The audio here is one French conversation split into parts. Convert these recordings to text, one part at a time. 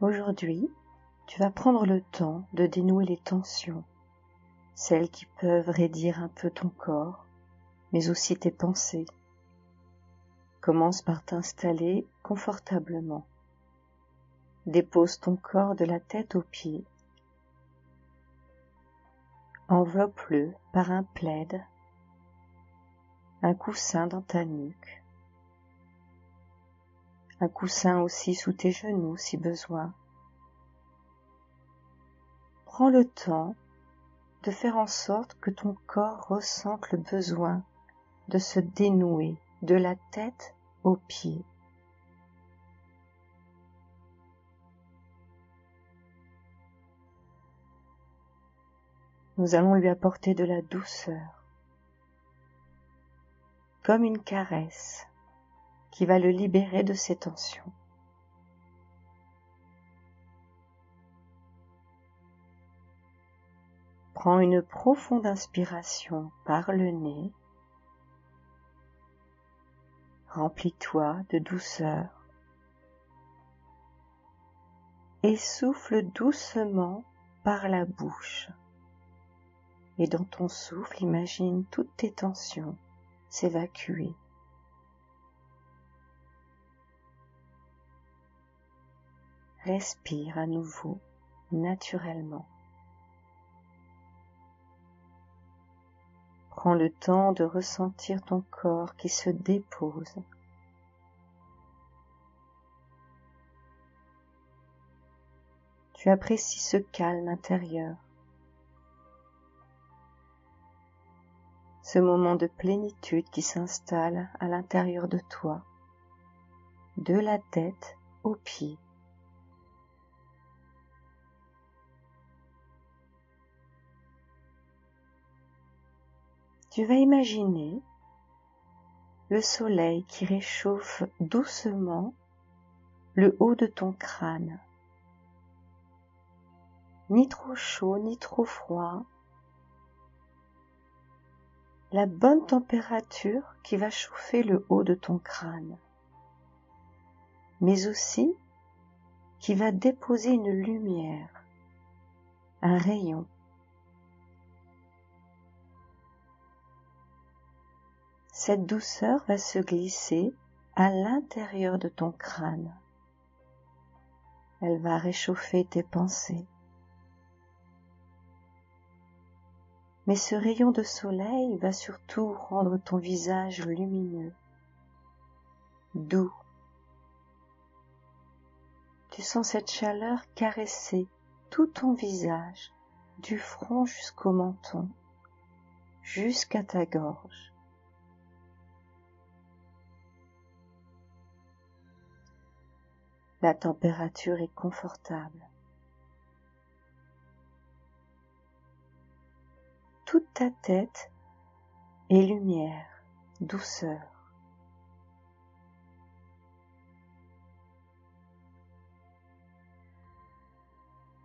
Aujourd'hui, tu vas prendre le temps de dénouer les tensions, celles qui peuvent raidir un peu ton corps, mais aussi tes pensées. Commence par t'installer confortablement. Dépose ton corps de la tête aux pieds. Enveloppe-le par un plaid, un coussin dans ta nuque, un coussin aussi sous tes genoux si besoin. Prends le temps de faire en sorte que ton corps ressente le besoin de se dénouer de la tête aux pieds. Nous allons lui apporter de la douceur, comme une caresse qui va le libérer de ses tensions. Prends une profonde inspiration par le nez. Remplis-toi de douceur et souffle doucement par la bouche. Et dans ton souffle, imagine toutes tes tensions s'évacuer. Respire à nouveau, naturellement. Prends le temps de ressentir ton corps qui se dépose. Tu apprécies ce calme intérieur, ce moment de plénitude qui s'installe à l'intérieur de toi, de la tête aux pieds. Tu vas imaginer le soleil qui réchauffe doucement le haut de ton crâne. Ni trop chaud, ni trop froid. La bonne température qui va chauffer le haut de ton crâne, mais aussi qui va déposer une lumière, un rayon. Cette douceur va se glisser à l'intérieur de ton crâne. Elle va réchauffer tes pensées. Mais ce rayon de soleil va surtout rendre ton visage lumineux, doux. Tu sens cette chaleur caresser tout ton visage, du front jusqu'au menton, jusqu'à ta gorge. La température est confortable. Toute ta tête est lumière, douceur.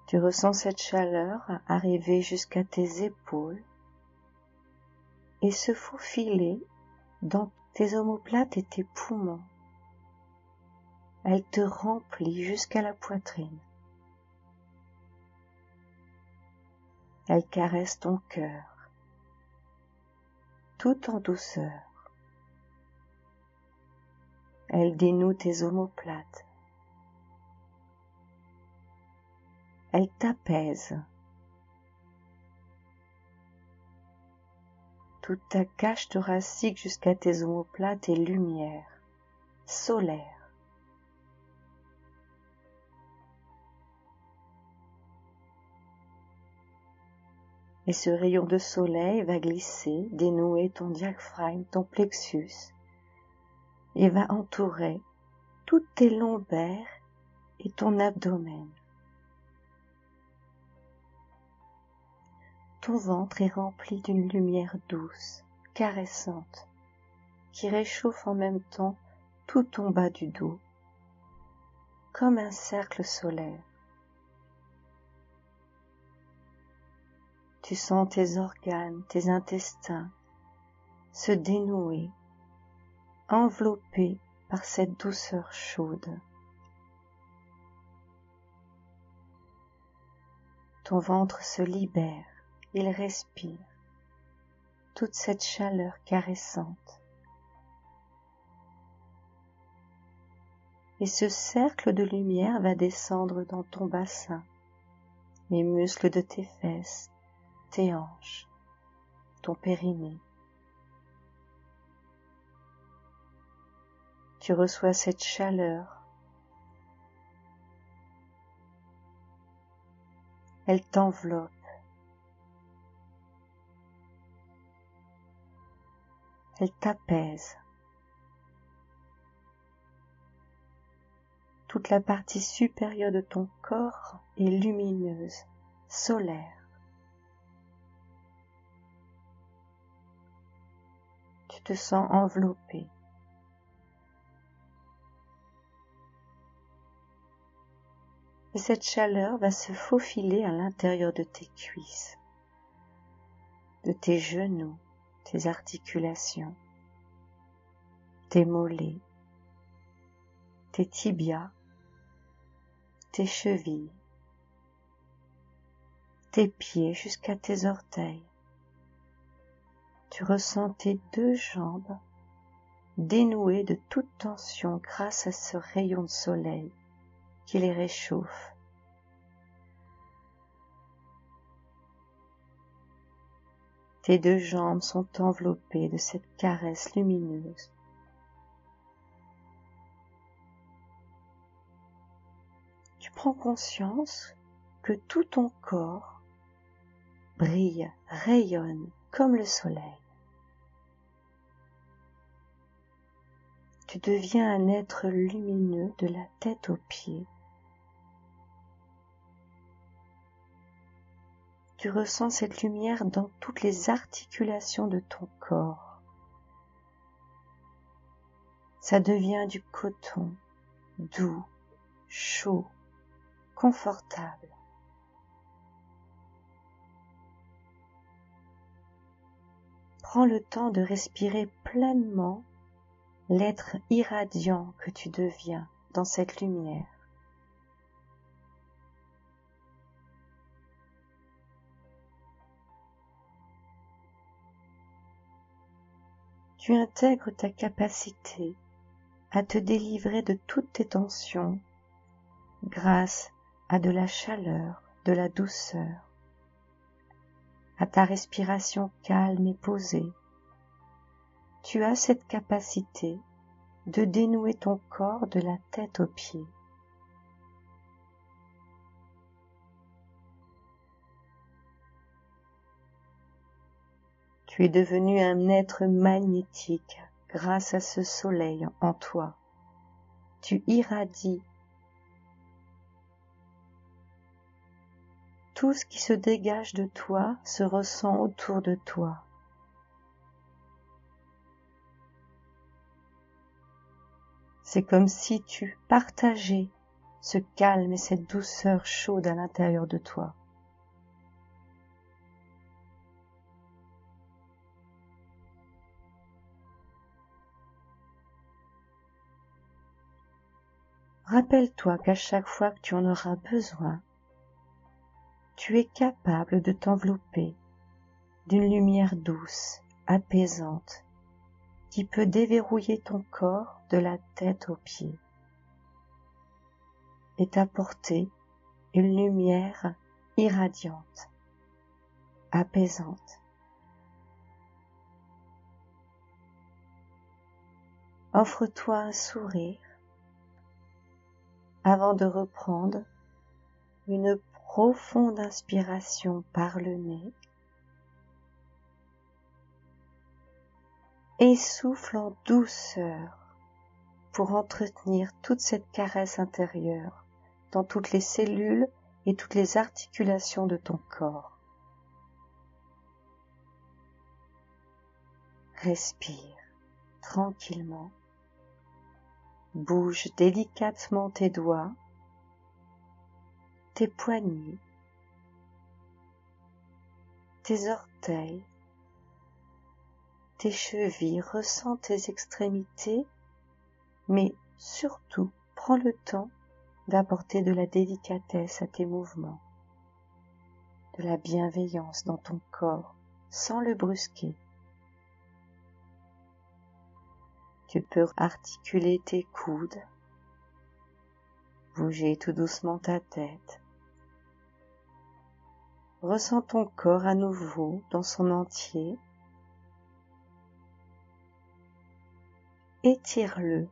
Tu ressens cette chaleur arriver jusqu'à tes épaules et se faufiler dans tes omoplates et tes poumons. Elle te remplit jusqu'à la poitrine. Elle caresse ton cœur, tout en douceur. Elle dénoue tes omoplates. Elle t'apaise. Toute ta cage thoracique jusqu'à tes omoplates est lumière, solaire. Et ce rayon de soleil va glisser, dénouer ton diaphragme, ton plexus, et va entourer toutes tes lombaires et ton abdomen. Ton ventre est rempli d'une lumière douce, caressante, qui réchauffe en même temps tout ton bas du dos, comme un cercle solaire. Tu sens tes organes, tes intestins se dénouer, enveloppés par cette douceur chaude. Ton ventre se libère, il respire toute cette chaleur caressante. Et ce cercle de lumière va descendre dans ton bassin, les muscles de tes fesses, tes hanches, ton périnée. Tu reçois cette chaleur. Elle t'enveloppe. Elle t'apaise. Toute la partie supérieure de ton corps est lumineuse, solaire. Tu te sens enveloppé. Et cette chaleur va se faufiler à l'intérieur de tes cuisses, de tes genoux, tes articulations, tes mollets, tes tibias, tes chevilles, tes pieds jusqu'à tes orteils. Tu ressens tes deux jambes dénouées de toute tension grâce à ce rayon de soleil qui les réchauffe. Tes deux jambes sont enveloppées de cette caresse lumineuse. Tu prends conscience que tout ton corps brille, rayonne comme le soleil. Tu deviens un être lumineux de la tête aux pieds. Tu ressens cette lumière dans toutes les articulations de ton corps. Ça devient du coton, doux, chaud, confortable. Prends le temps de respirer pleinement l'être irradiant que tu deviens dans cette lumière. Tu intègres ta capacité à te délivrer de toutes tes tensions grâce à de la chaleur, de la douceur, à ta respiration calme et posée. Tu as cette capacité de dénouer ton corps de la tête aux pieds. Tu es devenu un être magnétique grâce à ce soleil en toi. Tu irradies tout ce qui se dégage de toi se ressent autour de toi. C'est comme si tu partageais ce calme et cette douceur chaude à l'intérieur de toi. Rappelle-toi qu'à chaque fois que tu en auras besoin, tu es capable de t'envelopper d'une lumière douce, apaisante, qui peut déverrouiller ton corps de la tête aux pieds et t'apporter une lumière irradiante, apaisante. Offre-toi un sourire avant de reprendre une profonde inspiration par le nez et souffle en douceur pour entretenir toute cette caresse intérieure dans toutes les cellules et toutes les articulations de ton corps. Respire tranquillement. Bouge délicatement tes doigts, tes poignets, tes orteils, tes chevilles, ressens tes extrémités, mais surtout prends le temps d'apporter de la délicatesse à tes mouvements. de la bienveillance dans ton corps sans le brusquer. Tu peux articuler tes coudes, bouger tout doucement ta tête. Ressens ton corps à nouveau dans son entier. Étire-le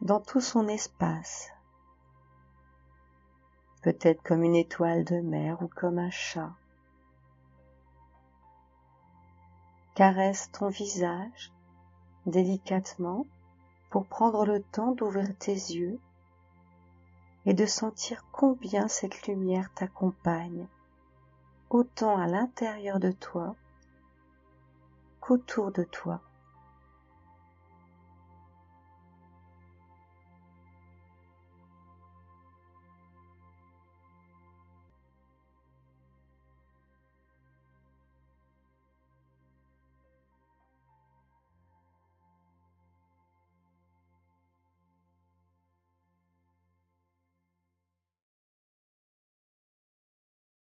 dans tout son espace, peut-être comme une étoile de mer ou comme un chat. Caresse ton visage délicatement pour prendre le temps d'ouvrir tes yeux et de sentir combien cette lumière t'accompagne, autant à l'intérieur de toi qu'autour de toi.